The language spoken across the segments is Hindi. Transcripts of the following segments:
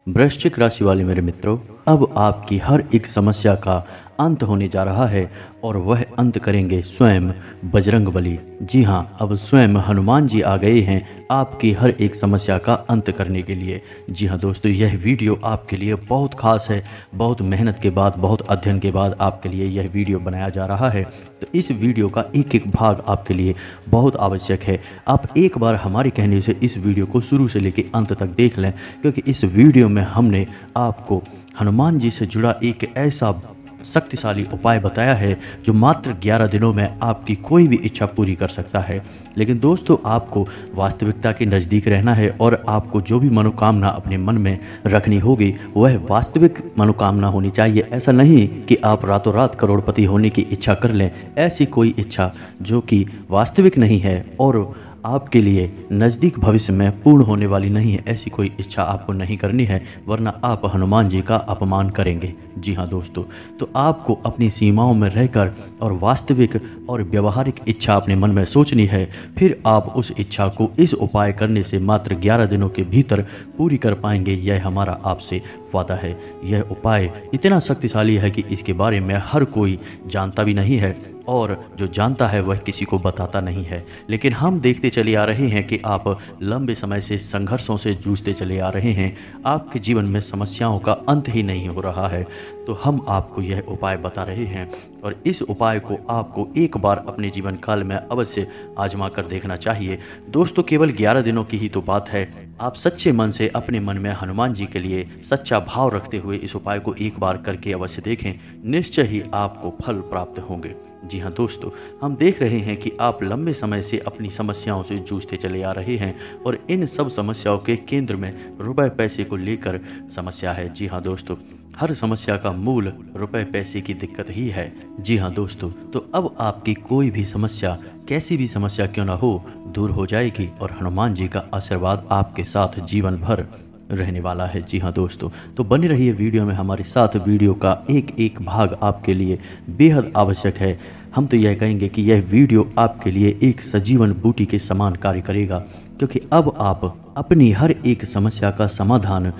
वृश्चिक राशि वाले मेरे मित्रों, अब आपकी हर एक समस्या का अंत होने जा रहा है और वह अंत करेंगे स्वयं बजरंगबली। जी हाँ, अब स्वयं हनुमान जी आ गए हैं आपकी हर एक समस्या का अंत करने के लिए। जी हाँ दोस्तों, यह वीडियो आपके लिए बहुत खास है। बहुत मेहनत के बाद, बहुत अध्ययन के बाद आपके लिए यह वीडियो बनाया जा रहा है। तो इस वीडियो का एक एक भाग आपके लिए बहुत आवश्यक है। आप एक बार हमारे कहने से इस वीडियो को शुरू से लेकर अंत तक देख लें, क्योंकि इस वीडियो में हमने आपको हनुमान जी से जुड़ा एक ऐसा शक्तिशाली उपाय बताया है जो मात्र 11 दिनों में आपकी कोई भी इच्छा पूरी कर सकता है। लेकिन दोस्तों, आपको वास्तविकता के नज़दीक रहना है और आपको जो भी मनोकामना अपने मन में रखनी होगी वह वास्तविक मनोकामना होनी चाहिए। ऐसा नहीं कि आप रातों रात करोड़पति होने की इच्छा कर लें। ऐसी कोई इच्छा जो कि वास्तविक नहीं है और आपके लिए नज़दीक भविष्य में पूर्ण होने वाली नहीं है, ऐसी कोई इच्छा आपको नहीं करनी है, वरना आप हनुमान जी का अपमान करेंगे। जी हाँ दोस्तों, तो आपको अपनी सीमाओं में रहकर और वास्तविक और व्यवहारिक इच्छा अपने मन में सोचनी है। फिर आप उस इच्छा को इस उपाय करने से मात्र 11 दिनों के भीतर पूरी कर पाएंगे। यह हमारा आपसे वादा है। यह उपाय इतना शक्तिशाली है कि इसके बारे में हर कोई जानता भी नहीं है और जो जानता है वह किसी को बताता नहीं है। लेकिन हम देखते चले आ रहे हैं कि आप लंबे समय से संघर्षों से जूझते चले आ रहे हैं। आपके जीवन में समस्याओं का अंत ही नहीं हो रहा है। तो हम आपको यह उपाय बता रहे हैं और इस उपाय को आपको एक बार अपने जीवन काल में अवश्य आजमा कर देखना चाहिए। दोस्तों, केवल 11 दिनों की ही तो बात है। आप सच्चे मन से अपने मन में हनुमान जी के लिए सच्चा भाव रखते हुए इस उपाय को एक बार करके अवश्य देखें। निश्चय ही आपको फल प्राप्त होंगे। जी हाँ दोस्तों, हम देख रहे हैं कि आप लंबे समय से अपनी समस्याओं से जूझते चले आ रहे हैं और इन सब समस्याओं के केंद्र में रुपए पैसे को लेकर समस्या है। जी हाँ दोस्तों, हर समस्या का मूल रुपए पैसे की दिक्कत ही है। जी हाँ दोस्तों, तो अब आपकी कोई भी समस्या, कैसी भी समस्या क्यों ना हो, दूर हो जाएगी और हनुमान जी का आशीर्वाद आपके साथ जीवन भर रहने वाला है। जी हाँ दोस्तों, तो बने रहिए वीडियो में हमारे साथ। वीडियो का एक एक भाग आपके लिए बेहद आवश्यक है। हम तो यह कहेंगे कि यह वीडियो आपके लिए एक सजीवन बूटी के समान कार्य करेगा, क्योंकि अब आप अपनी हर एक समस्या का समाधान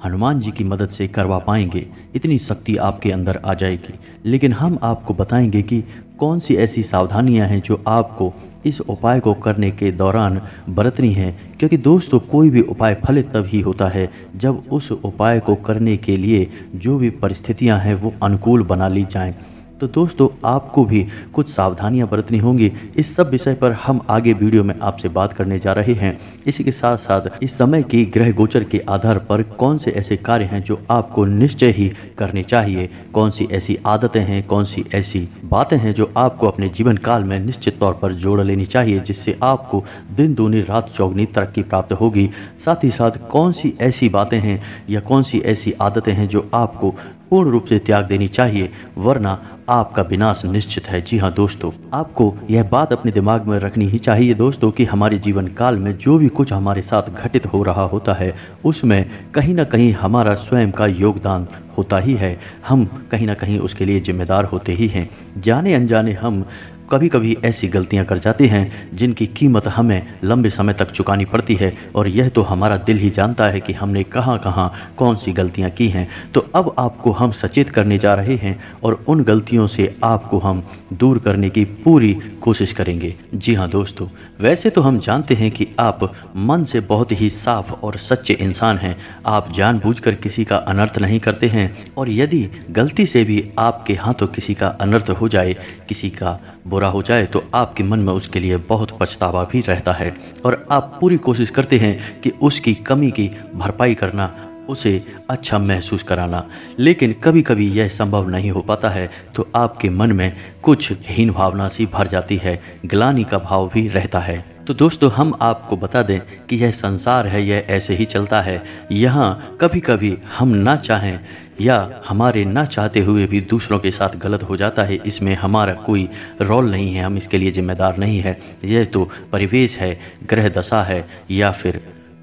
हनुमान जी की मदद से करवा पाएंगे। इतनी शक्ति आपके अंदर आ जाएगी। लेकिन हम आपको बताएंगे कि कौन सी ऐसी सावधानियां हैं जो आपको इस उपाय को करने के दौरान बरतनी है। क्योंकि दोस्तों, कोई भी उपाय फलित तब ही होता है जब उस उपाय को करने के लिए जो भी परिस्थितियां हैं वो अनुकूल बना ली जाएं। तो दोस्तों, आपको भी कुछ सावधानियां बरतनी होंगी। इस सब विषय पर हम आगे वीडियो में आपसे बात करने जा रहे हैं। इसी के साथ साथ इस समय की ग्रह गोचर के आधार पर कौन से ऐसे कार्य हैं जो आपको निश्चय ही करने चाहिए, कौन सी ऐसी आदतें हैं, कौन सी ऐसी बातें हैं जो आपको अपने जीवन काल में निश्चित तौर पर जोड़ लेनी चाहिए, जिससे आपको दिन दूनी रात चौगुनी तरक्की प्राप्त होगी। साथ ही साथ कौन सी ऐसी बातें हैं या कौन सी ऐसी आदतें हैं जो आपको पूर्ण रूप से त्याग देनी चाहिए, वरना आपका विनाश निश्चित है। जी हाँ दोस्तों, आपको यह बात अपने दिमाग में रखनी ही चाहिए दोस्तों कि हमारे जीवन काल में जो भी कुछ हमारे साथ घटित हो रहा होता है उसमें कहीं ना कहीं हमारा स्वयं का योगदान होता ही है। हम कहीं ना कहीं उसके लिए जिम्मेदार होते ही हैं। जाने अनजाने हम कभी कभी ऐसी गलतियां कर जाते हैं जिनकी कीमत हमें लंबे समय तक चुकानी पड़ती है, और यह तो हमारा दिल ही जानता है कि हमने कहां कहां कौन सी गलतियां की हैं। तो अब आपको हम सचेत करने जा रहे हैं और उन गलतियों से आपको हम दूर करने की पूरी कोशिश करेंगे। जी हाँ दोस्तों, वैसे तो हम जानते हैं कि आप मन से बहुत ही साफ और सच्चे इंसान हैं। आप जानबूझकर किसी का अनर्थ नहीं करते हैं, और यदि गलती से भी आपके हाथों किसी का अनर्थ हो जाए, किसी का बुरा हो जाए, तो आपके मन में उसके लिए बहुत पछतावा भी रहता है और आप पूरी कोशिश करते हैं कि उसकी कमी की भरपाई करना, उसे अच्छा महसूस कराना। लेकिन कभी कभी यह संभव नहीं हो पाता है, तो आपके मन में कुछ हीन भावना सी भर जाती है, ग्लानि का भाव भी रहता है। तो दोस्तों, हम आपको बता दें कि यह संसार है, यह ऐसे ही चलता है। यहाँ कभी कभी हम ना चाहें या हमारे ना चाहते हुए भी दूसरों के साथ गलत हो जाता है। इसमें हमारा कोई रोल नहीं है, हम इसके लिए जिम्मेदार नहीं है। यह तो परिवेश है, ग्रह दशा है या फिर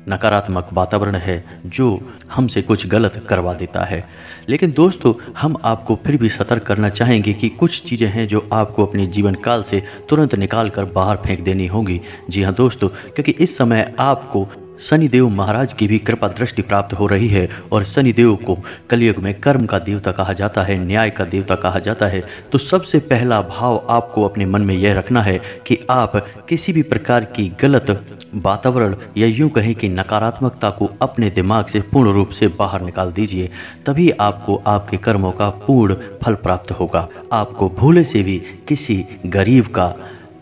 नकारात्मक वातावरण है जो हमसे कुछ गलत करवा देता है। लेकिन दोस्तों, हम आपको फिर भी सतर्क करना चाहेंगे कि कुछ चीज़ें हैं जो आपको अपने जीवन काल से तुरंत निकाल कर बाहर फेंक देनी होंगी। जी हाँ दोस्तों, क्योंकि इस समय आपको शनिदेव महाराज की भी कृपा दृष्टि प्राप्त हो रही है और शनिदेव को कलयुग में कर्म का देवता कहा जाता है, न्याय का देवता कहा जाता है। तो सबसे पहला भाव आपको अपने मन में यह रखना है कि आप किसी भी प्रकार की गलत वातावरण या यूं कहें कि नकारात्मकता को अपने दिमाग से पूर्ण रूप से बाहर निकाल दीजिए, तभी आपको आपके कर्मों का पूर्ण फल प्राप्त होगा। आपको भूले से भी किसी गरीब का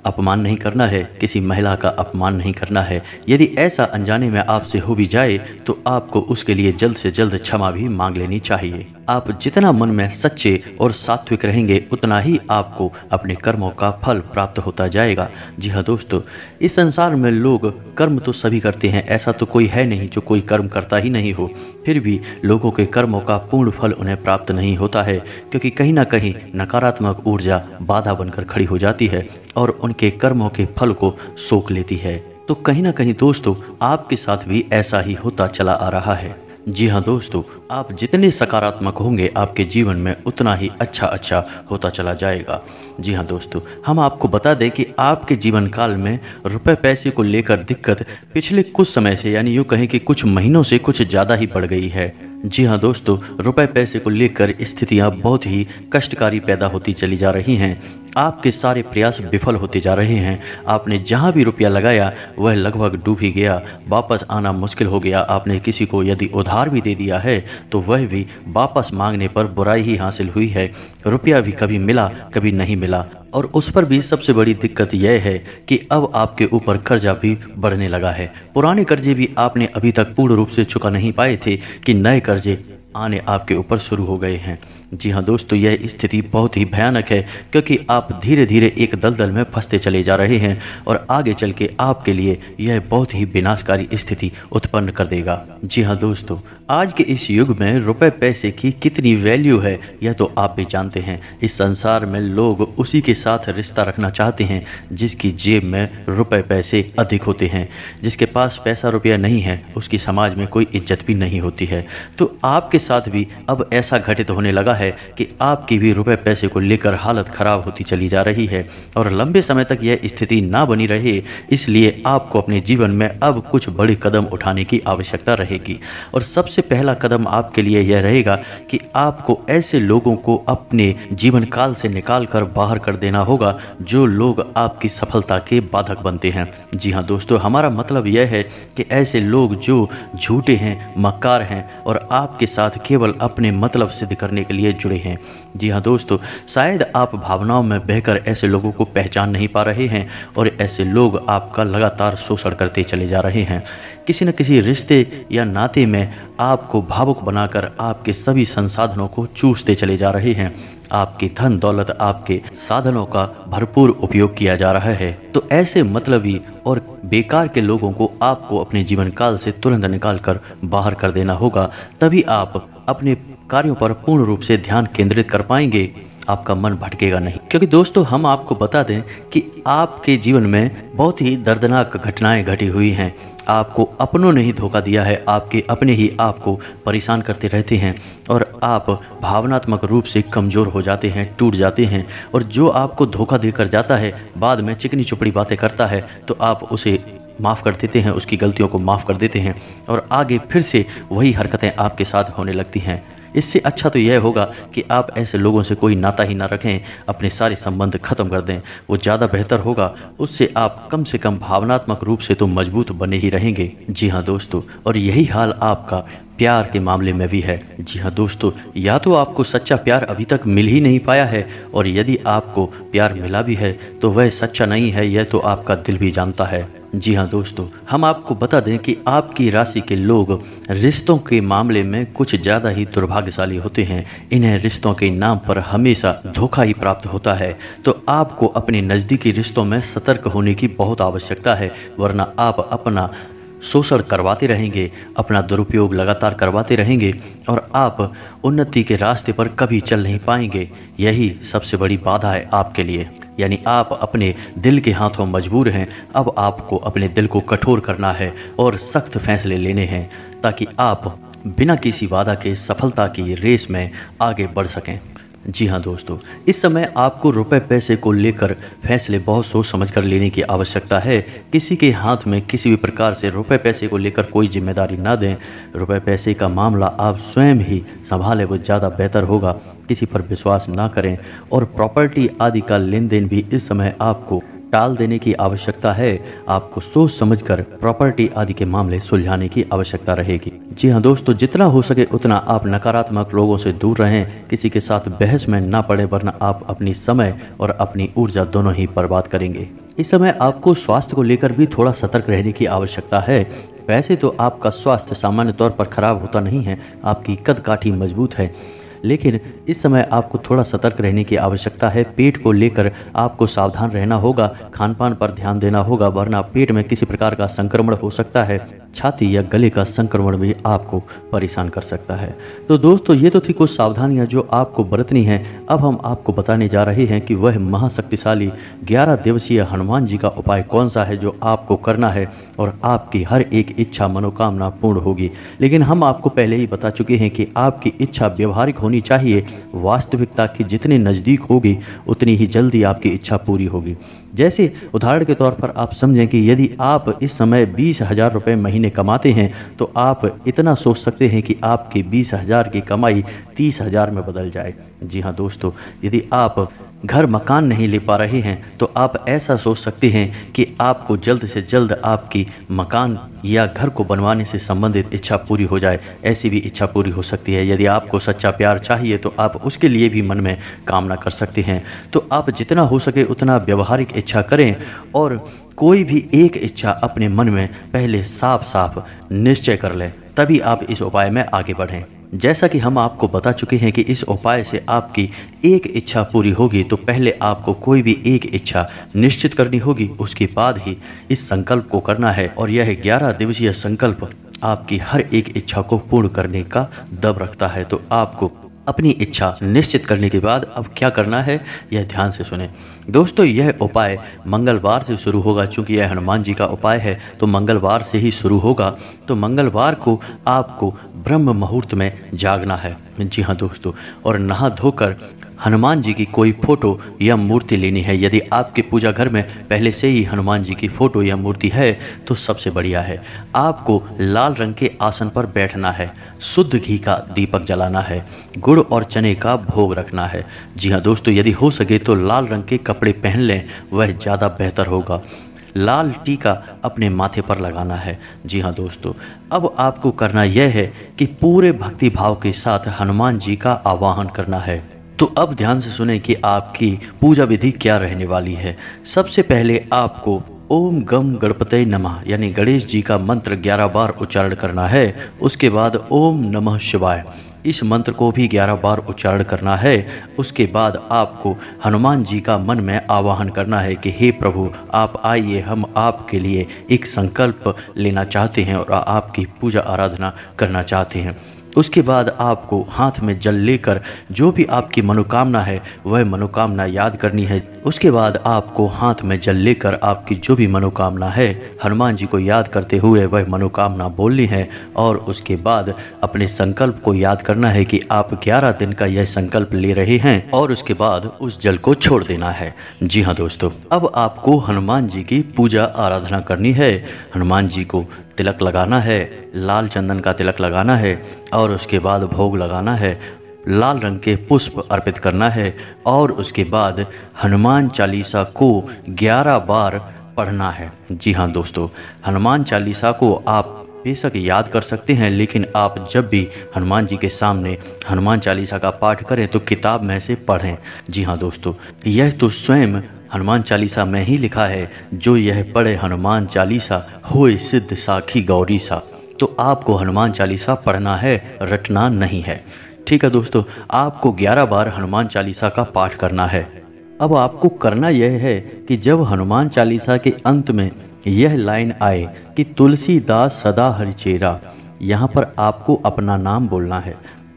अपमान नहीं करना है, किसी महिला का अपमान नहीं करना है। यदि ऐसा अनजाने में आपसे हो भी जाए तो आपको उसके लिए जल्द से जल्द क्षमा भी मांग लेनी चाहिए। आप जितना मन में सच्चे और सात्विक रहेंगे उतना ही आपको अपने कर्मों का फल प्राप्त होता जाएगा। जी हाँ दोस्तों, इस संसार में लोग कर्म तो सभी करते हैं, ऐसा तो कोई है नहीं जो कोई कर्म करता ही नहीं हो। फिर भी लोगों के कर्मों का पूर्ण फल उन्हें प्राप्त नहीं होता है, क्योंकि कहीं ना कहीं नकारात्मक ऊर्जा बाधा बनकर खड़ी हो जाती है और उनके कर्मों के फल को सोख लेती है। तो कहीं ना कहीं दोस्तों आपके साथ भी ऐसा ही होता चला आ रहा है। जी हाँ दोस्तों, आप जितने सकारात्मक होंगे आपके जीवन में उतना ही अच्छा होता चला जाएगा। जी हाँ दोस्तों, हम आपको बता दें कि आपके जीवन काल में रुपए पैसे को लेकर दिक्कत पिछले कुछ समय से, यानी यूँ कहें कि कुछ महीनों से कुछ ज़्यादा ही बढ़ गई है। जी हाँ दोस्तों, रुपए पैसे को लेकर स्थितियाँ बहुत ही कष्टकारी पैदा होती चली जा रही हैं। आपके सारे प्रयास विफल होते जा रहे हैं। आपने जहाँ भी रुपया लगाया वह लगभग डूब ही गया, वापस आना मुश्किल हो गया। आपने किसी को यदि उधार भी दे दिया है तो वह भी वापस मांगने पर बुराई ही हासिल हुई है। रुपया भी कभी मिला कभी नहीं मिला, और उस पर भी सबसे बड़ी दिक्कत यह है कि अब आपके ऊपर कर्जा भी बढ़ने लगा है। पुराने कर्जे भी आपने अभी तक पूर्ण रूप से चुका नहीं पाए थे कि नए कर्जे आने आपके ऊपर शुरू हो गए हैं। जी हाँ दोस्तों, यह स्थिति बहुत ही भयानक है, क्योंकि आप धीरे धीरे एक दलदल में फंसते चले जा रहे हैं और आगे चल के आपके लिए यह बहुत ही विनाशकारी स्थिति उत्पन्न कर देगा। जी हाँ दोस्तों, आज के इस युग में रुपए पैसे की कितनी वैल्यू है यह तो आप भी जानते हैं। इस संसार में लोग उसी के साथ रिश्ता रखना चाहते हैं जिसकी जेब में रुपए पैसे अधिक होते हैं। जिसके पास पैसा रुपया नहीं है उसकी समाज में कोई इज्जत भी नहीं होती है। तो आपके साथ भी अब ऐसा घटित होने लगा है कि आपकी भी रुपए पैसे को लेकर हालत खराब होती चली जा रही है और लंबे समय तक यह स्थिति ना बनी रहे, इसलिए आपको अपने जीवन में अब कुछ बड़े कदम उठाने की आवश्यकता रहेगी। और सबसे पहला कदम आपके लिए यह रहेगा कि आपको ऐसे लोगों को अपने जीवन काल से निकाल कर बाहर कर देना होगा जो लोग आपकी सफलता के बाधक बनते हैं। जी हाँ दोस्तों, हमारा मतलब यह है कि ऐसे लोग जो झूठे हैं, मक्कार हैं और आपके साथ केवल अपने मतलब सिद्ध करने के लिए जुड़े हैं। जी हाँ दोस्तों, शायद आप भावनाओं में बहकर ऐसे लोगों को पहचान नहीं पा रहे हैं और ऐसे लोग आपका लगातार शोषण करते चले जा रहे हैं। किसी न किसी रिश्ते या नाते में आपको भावुक बनाकर आपके सभी संसाधनों को चूसते चले जा रहे हैं। आपकी धन दौलत, आपके साधनों का भरपूर उपयोग किया जा रहा है। तो ऐसे मतलबी और बेकार के लोगों को आपको अपने जीवन काल से तुरंत निकालकर बाहर कर देना होगा, तभी आप अपने कार्यों पर पूर्ण रूप से ध्यान केंद्रित कर पाएंगे। आपका मन भटकेगा नहीं। क्योंकि दोस्तों, हम आपको बता दें कि आपके जीवन में बहुत ही दर्दनाक घटनाएं घटी हुई हैं। आपको अपनों ने ही धोखा दिया है, आपके अपने ही आपको परेशान करते रहते हैं और आप भावनात्मक रूप से कमज़ोर हो जाते हैं, टूट जाते हैं। और जो आपको धोखा देकर जाता है बाद में चिकनी चुपड़ी बातें करता है तो आप उसे माफ़ कर देते हैं, उसकी गलतियों को माफ़ कर देते हैं और आगे फिर से वही हरकतें आपके साथ होने लगती हैं। इससे अच्छा तो यह होगा कि आप ऐसे लोगों से कोई नाता ही ना रखें, अपने सारे संबंध खत्म कर दें, वो ज़्यादा बेहतर होगा। उससे आप कम से कम भावनात्मक रूप से तो मजबूत बने ही रहेंगे। जी हाँ दोस्तों, और यही हाल आपका प्यार के मामले में भी है। जी हाँ दोस्तों, या तो आपको सच्चा प्यार अभी तक मिल ही नहीं पाया है और यदि आपको प्यार मिला भी है तो वह सच्चा नहीं है, यह तो आपका दिल भी जानता है। जी हाँ दोस्तों, हम आपको बता दें कि आपकी राशि के लोग रिश्तों के मामले में कुछ ज़्यादा ही दुर्भाग्यशाली होते हैं। इन्हें रिश्तों के नाम पर हमेशा धोखा ही प्राप्त होता है। तो आपको अपने नज़दीकी रिश्तों में सतर्क होने की बहुत आवश्यकता है, वरना आप अपना शोषण करवाते रहेंगे, अपना दुरुपयोग लगातार करवाते रहेंगे और आप उन्नति के रास्ते पर कभी चल नहीं पाएंगे। यही सबसे बड़ी बाधा है आपके लिए। यानी आप अपने दिल के हाथों मजबूर हैं। अब आपको अपने दिल को कठोर करना है और सख्त फैसले लेने हैं ताकि आप बिना किसी बाधा के सफलता की रेस में आगे बढ़ सकें। जी हाँ दोस्तों, इस समय आपको रुपए पैसे को लेकर फैसले बहुत सोच समझ कर लेने की आवश्यकता है। किसी के हाथ में किसी भी प्रकार से रुपए पैसे को लेकर कोई जिम्मेदारी ना दें। रुपए पैसे का मामला आप स्वयं ही संभालें, वो ज़्यादा बेहतर होगा। किसी पर विश्वास ना करें और प्रॉपर्टी आदि का लेन देन भी इस समय आपको टाल देने की आवश्यकता है। आपको सोच समझकर प्रॉपर्टी आदि के मामले सुलझाने की आवश्यकता रहेगी। जी हाँ दोस्तों, जितना हो सके उतना आप नकारात्मक लोगों से दूर रहें, किसी के साथ बहस में ना पड़े, वरना आप अपनी समय और अपनी ऊर्जा दोनों ही बर्बाद करेंगे। इस समय आपको स्वास्थ्य को लेकर भी थोड़ा सतर्क रहने की आवश्यकता है। वैसे तो आपका स्वास्थ्य सामान्य तौर पर खराब होता नहीं है, आपकी कदकाठी मजबूत है, लेकिन इस समय आपको थोड़ा सतर्क रहने की आवश्यकता है। पेट को लेकर आपको सावधान रहना होगा, खान पान पर ध्यान देना होगा, वरना पेट में किसी प्रकार का संक्रमण हो सकता है। छाती या गले का संक्रमण भी आपको परेशान कर सकता है। तो दोस्तों, ये तो थी कुछ सावधानियां जो आपको बरतनी हैं। अब हम आपको बताने जा रहे हैं कि वह महाशक्तिशाली 11 दिवसीय हनुमान जी का उपाय कौन सा है जो आपको करना है और आपकी हर एक इच्छा मनोकामना पूर्ण होगी। लेकिन हम आपको पहले ही बता चुके हैं कि आपकी इच्छा व्यवहारिक होनी चाहिए, वास्तविकता की जितनी नज़दीक होगी उतनी ही जल्दी आपकी इच्छा पूरी होगी। जैसे उदाहरण के तौर पर आप समझें कि यदि आप इस समय 20,000 रुपये महीने कमाते हैं तो आप इतना सोच सकते हैं कि आपकी 20,000 की कमाई 30,000 में बदल जाए। जी हाँ दोस्तों, यदि आप घर मकान नहीं ले पा रहे हैं तो आप ऐसा सोच सकते हैं कि आपको जल्द से जल्द आपकी मकान या घर को बनवाने से संबंधित इच्छा पूरी हो जाए। ऐसी भी इच्छा पूरी हो सकती है। यदि आपको सच्चा प्यार चाहिए तो आप उसके लिए भी मन में कामना कर सकते हैं। तो आप जितना हो सके उतना व्यवहारिक इच्छा करें और कोई भी एक इच्छा अपने मन में पहले साफ साफ निश्चय कर लें, तभी आप इस उपाय में आगे बढ़ें। जैसा कि हम आपको बता चुके हैं कि इस उपाय से आपकी एक इच्छा पूरी होगी, तो पहले आपको कोई भी एक इच्छा निश्चित करनी होगी, उसके बाद ही इस संकल्प को करना है। और यह 11 दिवसीय संकल्प आपकी हर एक इच्छा को पूर्ण करने का दम रखता है। तो आपको अपनी इच्छा निश्चित करने के बाद अब क्या करना है, यह ध्यान से सुने। दोस्तों, यह उपाय मंगलवार से शुरू होगा। चूँकि यह हनुमान जी का उपाय है तो मंगलवार से ही शुरू होगा। तो मंगलवार को आपको ब्रह्म मुहूर्त में जागना है। जी हाँ दोस्तों, और नहा धोकर हनुमान जी की कोई फोटो या मूर्ति लेनी है। यदि आपके पूजा घर में पहले से ही हनुमान जी की फोटो या मूर्ति है तो सबसे बढ़िया है। आपको लाल रंग के आसन पर बैठना है, शुद्ध घी का दीपक जलाना है, गुड़ और चने का भोग रखना है। जी हाँ दोस्तों, यदि हो सके तो लाल रंग के कपड़े पहन लें, वह ज़्यादा बेहतर होगा। लाल टीका अपने माथे पर लगाना है। जी हाँ दोस्तों, अब आपको करना यह है कि पूरे भक्ति भाव के साथ हनुमान जी का आवाहन करना है। तो अब ध्यान से सुने कि आपकी पूजा विधि क्या रहने वाली है। सबसे पहले आपको ओम गम गणपते नमः यानी गणेश जी का मंत्र 11 बार उच्चारण करना है। उसके बाद ओम नमः शिवाय इस मंत्र को भी 11 बार उच्चारण करना है। उसके बाद आपको हनुमान जी का मन में आवाहन करना है कि हे प्रभु, आप आइए, हम आपके लिए एक संकल्प लेना चाहते हैं और आपकी पूजा आराधना करना चाहते हैं। उसके बाद आपको हाथ में जल लेकर जो भी आपकी मनोकामना है वह मनोकामना याद करनी है। उसके बाद आपको हाथ में जल लेकर आपकी जो भी मनोकामना है हनुमान जी को याद करते हुए वह मनोकामना बोलनी है। और उसके बाद अपने संकल्प को याद करना है कि आप 11 दिन का यह संकल्प ले रहे हैं और उसके बाद उस जल को छोड़ देना है। जी हाँ दोस्तों, अब आपको हनुमान जी की पूजा आराधना करनी है। हनुमान जी को तिलक लगाना है, लाल चंदन का तिलक लगाना है और उसके बाद भोग लगाना है, लाल रंग के पुष्प अर्पित करना है और उसके बाद हनुमान चालीसा को 11 बार पढ़ना है। जी हाँ दोस्तों, हनुमान चालीसा को आप बेशक याद कर सकते हैं, लेकिन आप जब भी हनुमान जी के सामने हनुमान चालीसा का पाठ करें तो किताब में से पढ़ें। जी हाँ दोस्तों, यह तो स्वयं हनुमान चालीसा में ही लिखा है, जो यह पढ़े हनुमान चालीसा होए सिद्ध साखी गौरी सा। तो आपको हनुमान चालीसा पढ़ना है, रटना नहीं है। ठीक है दोस्तों, आपको 11 बार हनुमान चालीसा का पाठ करना है। अब आपको करना यह है कि जब हनुमान चालीसा के अंत में यह लाइन आए कि तुलसीदास सदा हरिचेरा, यहाँ पर आपको अपना नाम बोलना है।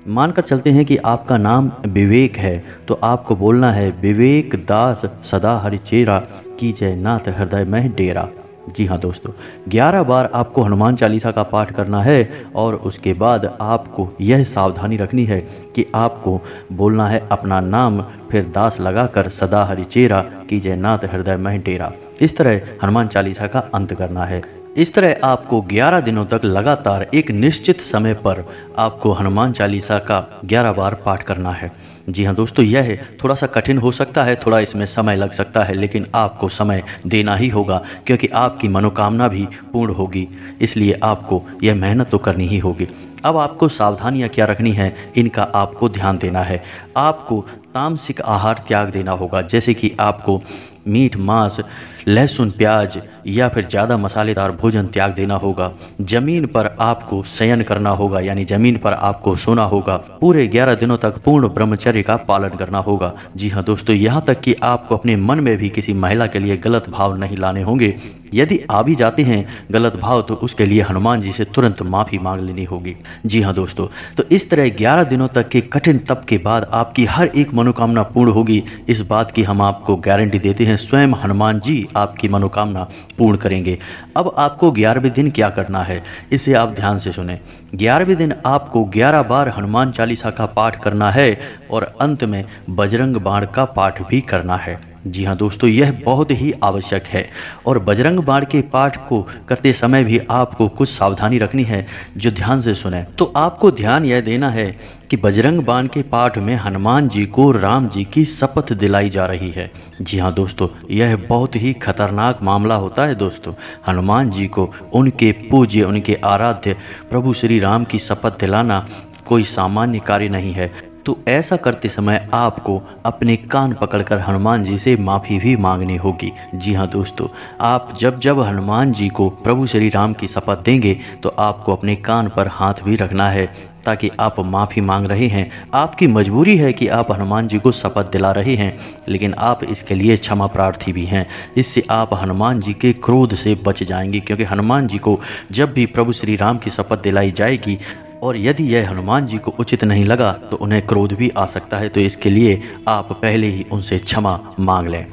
मानकर चलते हैं कि आपका नाम विवेक है तो आपको बोलना है, विवेक दास सदा हरिचेरा की जय नाथ हृदय में डेरा। जी हाँ दोस्तों, 11 बार आपको हनुमान चालीसा का पाठ करना है और उसके बाद आपको यह सावधानी रखनी है कि आपको बोलना है अपना नाम, फिर दास लगाकर सदा हरिचेरा कीजय नाथ हृदय मह डेरा। इस तरह हनुमान चालीसा का अंत करना है। इस तरह आपको 11 दिनों तक लगातार एक निश्चित समय पर आपको हनुमान चालीसा का 11 बार पाठ करना है। जी हाँ दोस्तों, यह थोड़ा सा कठिन हो सकता है, थोड़ा इसमें समय लग सकता है, लेकिन आपको समय देना ही होगा क्योंकि आपकी मनोकामना भी पूर्ण होगी, इसलिए आपको यह मेहनत तो करनी ही होगी। अब आपको सावधानियां क्या रखनी है, इनका आपको ध्यान देना है। आपको तामसिक आहार त्याग देना होगा, जैसे कि आपको मीट, मांस, लहसुन, प्याज या फिर ज़्यादा मसालेदार भोजन त्याग देना होगा। ज़मीन पर आपको शयन करना होगा, यानी ज़मीन पर आपको सोना होगा। पूरे 11 दिनों तक पूर्ण ब्रह्मचर्य का पालन करना होगा। जी हाँ दोस्तों, यहाँ तक कि आपको अपने मन में भी किसी महिला के लिए गलत भाव नहीं लाने होंगे। यदि आ भी जाते हैं गलत भाव तो उसके लिए हनुमान जी से तुरंत माफ़ी मांग लेनी होगी। जी हाँ दोस्तों, तो इस तरह 11 दिनों तक के कठिन तप के बाद आपकी हर एक मनोकामना पूर्ण होगी। इस बात की हम आपको गारंटी देते हैं, स्वयं हनुमान जी आपकी मनोकामना पूर्ण करेंगे। अब आपको 11वें दिन क्या करना है, इसे आप ध्यान से सुने। 11वें दिन आपको 11 बार हनुमान चालीसा का पाठ करना है और अंत में बजरंग बाण का पाठ भी करना है। जी हाँ दोस्तों, यह बहुत ही आवश्यक है और बजरंग बाण के पाठ को करते समय भी आपको कुछ सावधानी रखनी है, जो ध्यान से सुने। तो आपको ध्यान यह देना है कि बजरंग बाण के पाठ में हनुमान जी को राम जी की शपथ दिलाई जा रही है। जी हाँ दोस्तों, यह बहुत ही खतरनाक मामला होता है दोस्तों। हनुमान जी को उनके पूज्य, उनके आराध्य प्रभु श्री राम की शपथ दिलाना कोई सामान्य कार्य नहीं है। तो ऐसा करते समय आपको अपने कान पकड़कर हनुमान जी से माफ़ी भी मांगनी होगी। जी हाँ दोस्तों, आप जब जब हनुमान जी को प्रभु श्री राम की शपथ देंगे तो आपको अपने कान पर हाथ भी रखना है, ताकि आप माफ़ी मांग रहे हैं। आपकी मजबूरी है कि आप हनुमान जी को शपथ दिला रहे हैं, लेकिन आप इसके लिए क्षमा प्रार्थी भी हैं। इससे आप हनुमान जी के क्रोध से बच जाएंगे, क्योंकि हनुमान जी को जब भी प्रभु श्री राम की शपथ दिलाई जाएगी और यदि यह हनुमान जी को उचित नहीं लगा तो उन्हें क्रोध भी आ सकता है। तो इसके लिए आप पहले ही उनसे क्षमा मांग लें।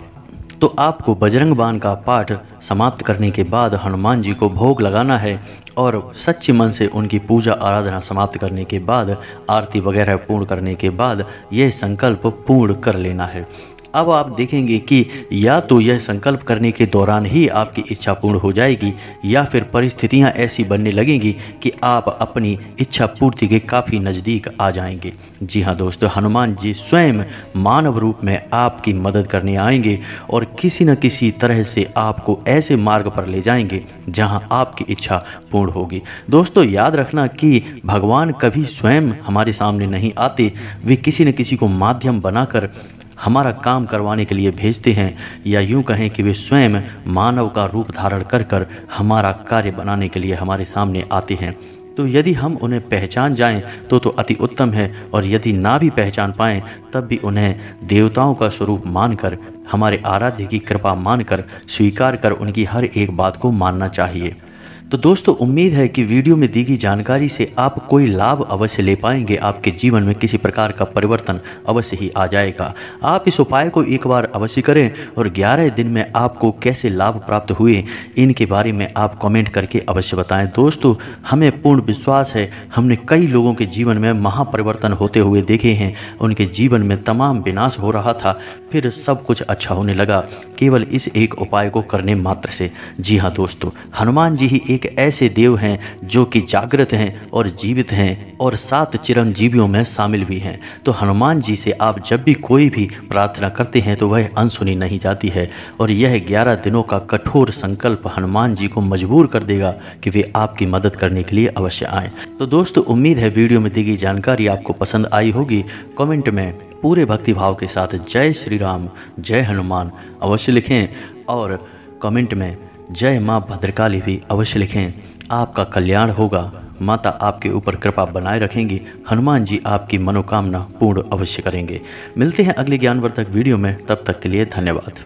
तो आपको बजरंग बाण का पाठ समाप्त करने के बाद हनुमान जी को भोग लगाना है और सच्चे मन से उनकी पूजा आराधना समाप्त करने के बाद, आरती वगैरह पूर्ण करने के बाद यह संकल्प पूर्ण कर लेना है। अब आप देखेंगे कि या तो यह संकल्प करने के दौरान ही आपकी इच्छा पूर्ण हो जाएगी, या फिर परिस्थितियां ऐसी बनने लगेंगी कि आप अपनी इच्छा पूर्ति के काफ़ी नज़दीक आ जाएंगे। जी हाँ दोस्तों, हनुमान जी स्वयं मानव रूप में आपकी मदद करने आएंगे और किसी न किसी तरह से आपको ऐसे मार्ग पर ले जाएंगे जहां आपकी इच्छा पूर्ण होगी। दोस्तों याद रखना कि भगवान कभी स्वयं हमारे सामने नहीं आते, वे किसी न किसी को माध्यम बनाकर हमारा काम करवाने के लिए भेजते हैं, या यूं कहें कि वे स्वयं मानव का रूप धारण कर कर हमारा कार्य बनाने के लिए हमारे सामने आते हैं। तो यदि हम उन्हें पहचान जाएं तो अति उत्तम है, और यदि ना भी पहचान पाएं तब भी उन्हें देवताओं का स्वरूप मानकर, हमारे आराध्य की कृपा मानकर स्वीकार कर उनकी हर एक बात को मानना चाहिए। तो दोस्तों उम्मीद है कि वीडियो में दी गई जानकारी से आप कोई लाभ अवश्य ले पाएंगे, आपके जीवन में किसी प्रकार का परिवर्तन अवश्य ही आ जाएगा। आप इस उपाय को एक बार अवश्य करें और 11 दिन में आपको कैसे लाभ प्राप्त हुए इनके बारे में आप कमेंट करके अवश्य बताएं। दोस्तों हमें पूर्ण विश्वास है, हमने कई लोगों के जीवन में महापरिवर्तन होते हुए देखे हैं। उनके जीवन में तमाम विनाश हो रहा था, फिर सब कुछ अच्छा होने लगा केवल इस एक उपाय को करने मात्र से। जी हाँ दोस्तों, हनुमान जी ही एक ऐसे देव हैं जो कि जागृत हैं और जीवित हैं और 7 चिरंजीवियों में शामिल भी हैं। तो हनुमान जी से आप जब भी कोई भी प्रार्थना करते हैं तो वह अनसुनी नहीं जाती है, और यह 11 दिनों का कठोर संकल्प हनुमान जी को मजबूर कर देगा कि वे आपकी मदद करने के लिए अवश्य आएं। तो दोस्तों उम्मीद है वीडियो में दी गई जानकारी आपको पसंद आई होगी। कमेंट में पूरे भक्तिभाव के साथ जय श्री राम, जय हनुमान अवश्य लिखें, और कमेंट में जय माँ भद्रकाली भी अवश्य लिखें। आपका कल्याण होगा, माता आपके ऊपर कृपा बनाए रखेंगी, हनुमान जी आपकी मनोकामना पूर्ण अवश्य करेंगे। मिलते हैं अगले ज्ञानवर्धक वीडियो में, तब तक के लिए धन्यवाद।